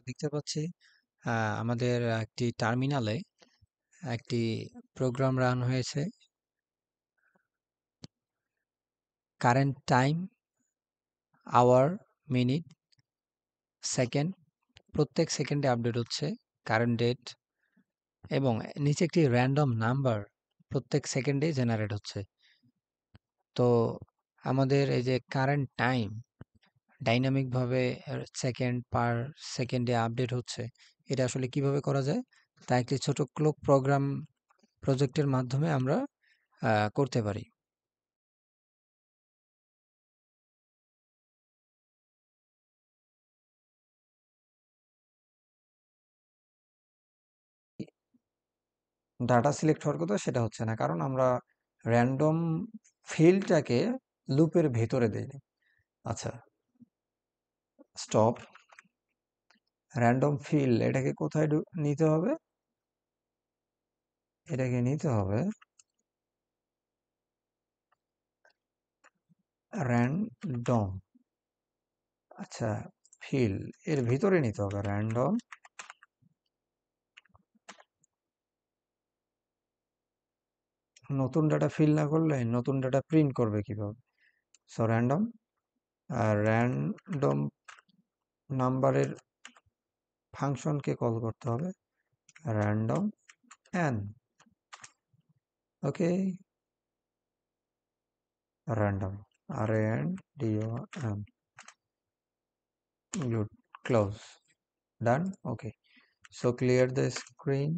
দেখতে পাচ্ছি আমাদের একটি টার্মিনালে একটি প্রোগ্রাম রান হয়েছে। Current time, hour, minute, second, প্রত্যেক সেকেন্ডে আপডেট হচ্ছে। কারেন্ট ডেট এবং নিচে একটি র্যান্ডম নাম্বার প্রত্যেক সেকেন্ডে জেনারেট হচ্ছে। তো আমাদের এই যে কারেন্ট টাইম ডাইনামিক ভাবে সেকেন্ড পার সেকেন্ডে আপডেট হচ্ছে, এটা আসলে কিভাবে করা যায় তা একটি ছোট ক্লোক প্রোগ্রাম প্রজেক্টের মাধ্যমে আমরা করতে পারি। ডাটা সিলেক্ট হওয়ার কথা সেটা হচ্ছে না, কারণ আমরা র্যান্ডম ফিল্ডটাকে লুপের ভেতরে দেই। আচ্ছা, স্টপ। র্যান্ডম ফিল্ড এটাকে কোথায় নিতে হবে? এটাকে নিতে হবে র্যান্ডম। আচ্ছা, ফিল্ড এর ভিতরে নিতে হবে র্যান্ডম। নতুন ডাটা ফিল না করলে নতুন ডাটা প্রিন্ট করবে কিভাবে? সো র্যান্ডম, আর র্যান্ডম নাম্বারের ফাংশনকে কল করতে হবে random n। Okay, random, random, good, close, done. Okay, so clear the screen,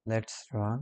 let's run.